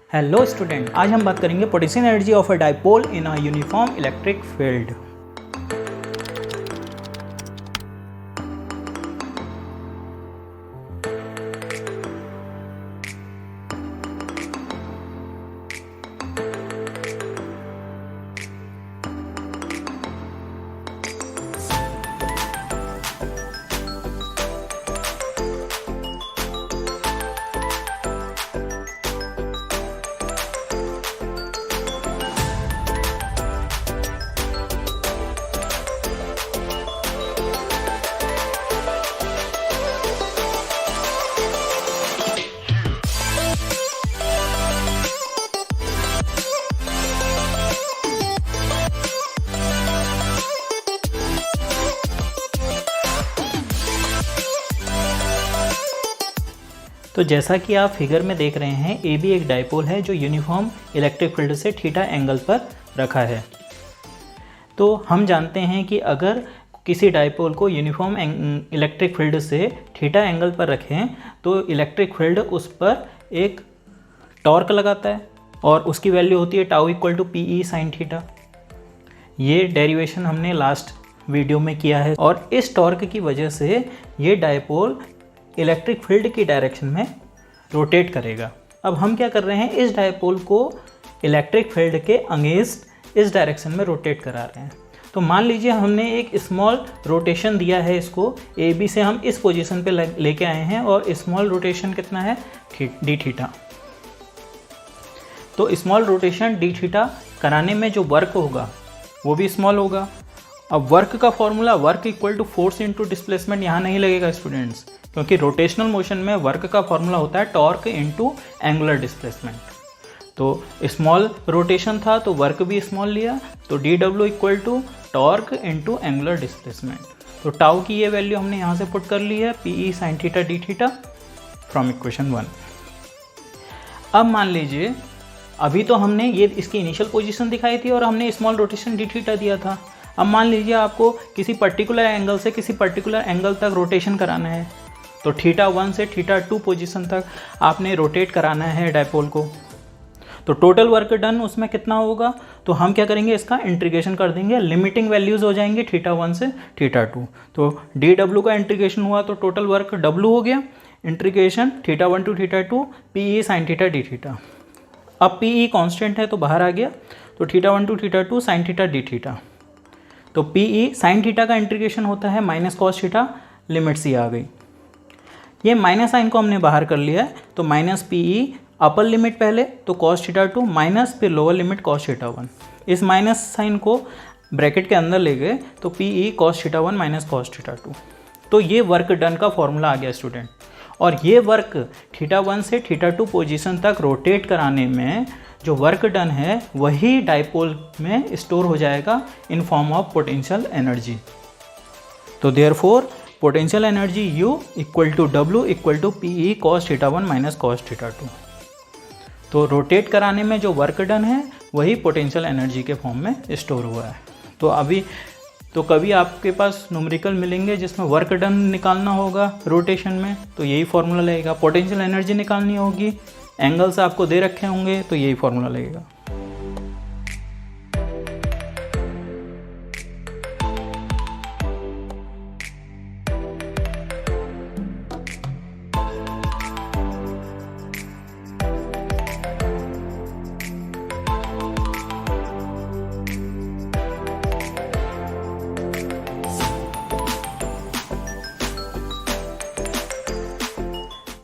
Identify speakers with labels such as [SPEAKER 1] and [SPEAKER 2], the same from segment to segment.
[SPEAKER 1] Hello student, आज हम बात करेंगे potential energy of a dipole in a uniform electric field. तो जैसा कि आप फिगर में देख रहे हैं, ए बी एक डाइपोल है जो यूनिफॉर्म इलेक्ट्रिक फील्ड से थीटा एंगल पर रखा है। तो हम जानते हैं कि अगर किसी डाइपोल को यूनिफॉर्म इलेक्ट्रिक फील्ड से थीटा एंगल पर रखें तो इलेक्ट्रिक फील्ड उस पर एक टॉर्क लगाता है और उसकी वैल्यू होती है tau equal to P E sine theta. ये डेरिवेशन हमने लास्ट वीडियो में किया है और इस टॉर्क की वजह से ये डाइपोल इलेक्ट्रिक फील्ड की डायरेक्शन में रोटेट करेगा। अब हम क्या कर रहे हैं, इस डाइपोल को इलेक्ट्रिक फील्ड के अगेंस्ट इस डायरेक्शन में रोटेट करा रहे हैं। तो मान लीजिए हमने एक स्मॉल रोटेशन दिया है, इसको ए बी से हम इस पोजीशन पे लेके आए हैं और स्मॉल रोटेशन कितना है, डी थीटा। तो स्मॉल रोटेशन डी थीटा कराने में जो वर्क होगा वो भी स्मॉल होगा। अब वर्क का formula work equal to force into displacement यहाँ नहीं लगेगा स्टूडेंट्स, क्योंकि रोटेशनल मोशन में वर्क का फॉर्मूला होता है टॉर्क इनटू एंगुलर डिस्प्लेसमेंट। तो स्मॉल रोटेशन था तो वर्क भी स्मॉल लिया, तो D W equal to torque into angular displacement. तो टाउ की ये वैल्यू हमने यहाँ से पुट कर ली है, P E sine theta D theta from equation 1। अब मान लीजिए अभी तो हमने ये इसकी इनिशियल पोजीशन दिखाई थी और हमने स्मॉल रोटेशन डी थीटा दिया था। अब मान लीजिए आपको किसी पर्टिकुलर एंगल से किसी पर्टिकुलर एंगल तक रोटेशन कराना है, तो थीटा 1 से थीटा 2 पोजीशन तक आपने रोटेट कराना है डाइपोल को। तो टोटल वर्क डन उसमें कितना होगा, तो हम क्या करेंगे, इसका इंटीग्रेशन कर देंगे। लिमिटिंग वैल्यूज़ हो जाएंगे थीटा 1 से थीटा 2। तो डी डब्ल्यू का इंटीग्रेशन हुआ तो टोटल वर्क डब्ल्यू हो गया। Integration theta 1 to theta 2 P E sine theta D theta. अब पी ई कॉन्स्टेंट है तो बाहर आ गया, तो theta 1 to theta 2 sine theta D theta. तो पी ई साइन थीटा का इंटीग्रेशन होता है माइनस कॉस थीटा, लिमिट सी आ गई। ये माइनस साइन को हमने बाहर कर लिया है, तो माइनस पी ई अपर लिमिट पहले तो कॉस थीटा 2 माइनस फिर लोअर लिमिट कॉस थीटा 1। इस माइनस साइन को ब्रैकेट के अंदर ले गए तो P E cos theta 1 minus cos theta 2। तो ये वर्क डन का फॉर्मूला आ गया स्टूडेंट। और ये वर्क थीटा 1 से थीटा 2 पोजीशन तक रोटेट कराने में जो वर्क डन है वही डाइपोल में स्टोर हो जाएगा in form of potential energy. तो therefore potential energy U equal to W equal to P E cos theta 1 minus cos theta 2। तो रोटेट कराने में जो वर्क डन है वही पोटेंशियल एनर्जी के फॉर्म में स्टोर हुआ है। तो कभी आपके पास न्यूमेरिकल मिलेंगे जिसमें वर्क डन निकालना होगा रोटेशन में, तो यही फॉर्मूला लगेगा। पोटेंशियल एनर्जी निकालनी होगी, एंगल्स आपको दे रखे होंगे, तो यही फॉर्मूला लगेगा।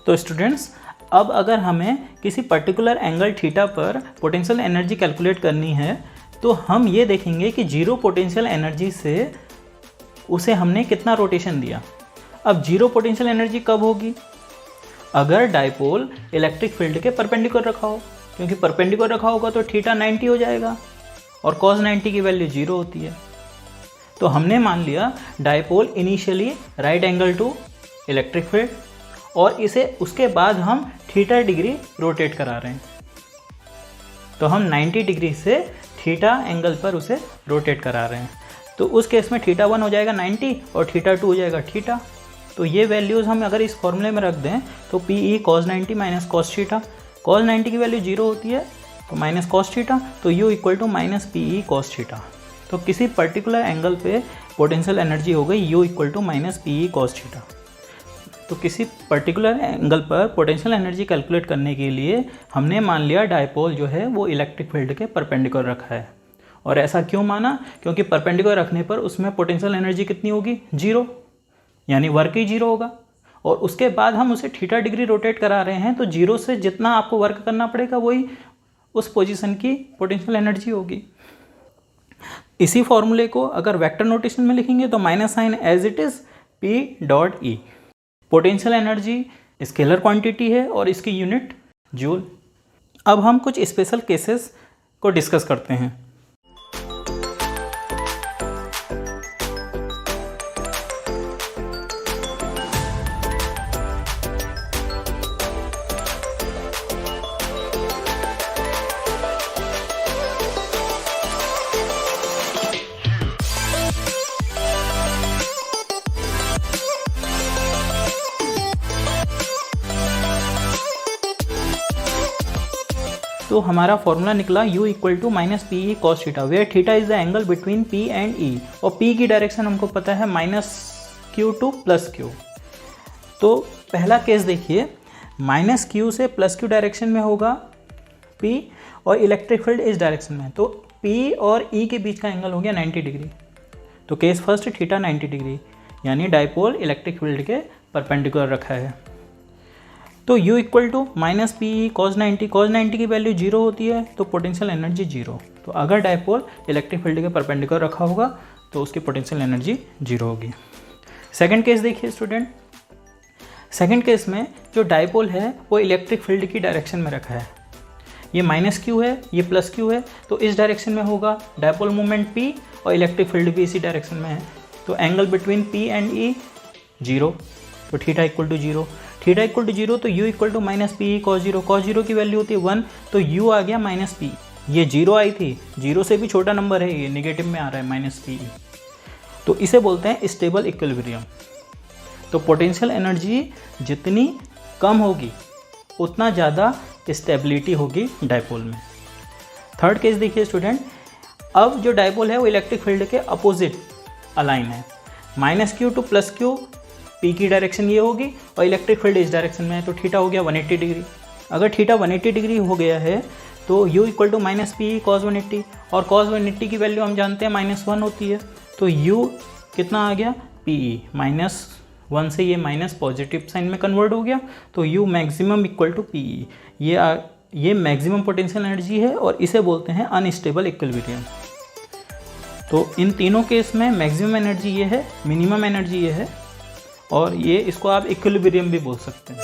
[SPEAKER 1] तो स्टूडेंट्स, अब अगर हमें किसी पर्टिकुलर एंगल थीटा पर पोटेंशियल एनर्जी कैलकुलेट करनी है तो हम ये देखेंगे कि जीरो पोटेंशियल एनर्जी से उसे हमने कितना रोटेशन दिया। अब जीरो पोटेंशियल एनर्जी कब होगी, अगर डाइपोल इलेक्ट्रिक फील्ड के परपेंडिकुलर रखा हो, क्योंकि परपेंडिकुलर रखा होगा तो थीटा 90 हो जाएगा और कॉस 90 की वैल्यू 0 होती है। तो हमने मान लिया dipole initially right angle to electric field और इसे उसके बाद हम थीटा डिग्री रोटेट करा रहे हैं, तो हम 90 डिग्री से थीटा एंगल पर उसे रोटेट करा रहे हैं। तो उस केस में थीटा 1 हो जाएगा 90 और थीटा 2 हो जाएगा थीटा। तो ये वैल्यूज़ हम अगर इस फॉर्मूले में रख दें तो P E cos 90 minus cos theta, cos 90 की वैल्यू 0 होती है तो माइनस cos थीटा, तो u equal to minus P E cos theta. तो किसी पर्टिकुलर एंगल पे पोटेंशियल एनर्जी हो गई u equal to minus P E cos theta. तो किसी पर्टिकुलर एंगल पर पोटेंशियल एनर्जी कैलकुलेट करने के लिए हमने मान लिया डायपोल जो है वो इलेक्ट्रिक फील्ड के परपेंडिकुलर रखा है। और ऐसा क्यों माना? क्योंकि परपेंडिकुलर रखने पर उसमें पोटेंशियल एनर्जी कितनी होगी? 0, यानी वर्क ही 0 होगा। और उसके बाद हम उसे थीटा डिग्री रोटेट करा रहे हैं, तो 0 से जितना आपको वर्क करना पड़ेगा वही उस पोजीशन की पोटेंशियल एनर्जी होगी। इसी फॉर्मूले को अगर वेक्टर नोटेशन में लिखेंगे तो minus sign as it is P dot E. Potential energy scalar quantity है और इसकी यूनिट जूल। अब हम कुछ स्पेशल केसेस को डिस्कस करते हैं। तो हमारा फॉर्मूला निकला u equal to minus P E cos theta, where theta is the angle between p and e, और p की डायरेक्शन हमको पता है minus Q to plus Q. तो पहला केस देखिए, माइनस क्यू से प्लस क्यू डायरेक्शन में होगा p और इलेक्ट्रिक फील्ड इस डायरेक्शन में, तो p और e के बीच का एंगल हो गया 90 डिग्री। तो केस फर्स्ट थीटा 90 डिग्री, यानी डायपोल इलेक्ट्रिक फील्ड के परपेंडिकुलर रखा है। तो u equal to minus P E cos 90 की वैल्यू 0 होती है तो पोटेंशियल एनर्जी 0। तो अगर डायपोल इलेक्ट्रिक फील्ड के परपेंडिकुलर रखा होगा तो उसकी पोटेंशियल एनर्जी 0 होगी। सेकंड केस देखिए स्टूडेंट, सेकंड केस में जो डायपोल है वो इलेक्ट्रिक फील्ड की डायरेक्शन में रखा है। ये माइनस क्यू है, ये प्लस क्यू है, तो इस डायरेक्शन में होगा डायपोल मोमेंट p और इलेक्ट्रिक फील्ड भी इसी डायरेक्शन में है। तो angle between p and e 0, तो theta equal to 0। Theta equal to 0 तो u equal to minus P E cos 0 की वैल्यू होती है 1, तो u आ गया माइनस पी। ये 0 आई थी, 0 से भी छोटा नंबर है, ये नेगेटिव में आ रहा है माइनस पी। तो इसे बोलते हैं स्टेबल इक्विलिब्रियम। तो पोटेंशियल एनर्जी जितनी कम होगी उतना ज़्यादा स्टेबिलिटी होगी डायपोल में। थर्ड केस देखिए स्टूडेंट, अब जो डायपोल है वो इलेक्ट्रिक फील्ड के अपोजिट अलाइन है। Minus Q to plus Q, p की डायरेक्शन ये होगी और इलेक्ट्रिक फील्ड इस डायरेक्शन में है, तो थीटा हो गया 180 डिग्री। अगर थीटा 180 डिग्री हो गया है तो u equal to minus P E cos 180, और cos 180 की वैल्यू हम जानते हैं -1 होती है, तो u कितना आ गया पी ई, -1 से ये माइनस पॉजिटिव साइन में कन्वर्ट हो गया, तो u maximum equal to P E. ये मैक्सिमम पोटेंशियल एनर्जी है और इसे बोलते हैं अनस्टेबल इक्विलिब्रियम। तो इन तीनों केस में मैक्सिमम एनर्जी ये है, मिनिमम एनर्जी ये है, और ये इसको आप इक्विलिब्रियम भी बोल सकते हैं।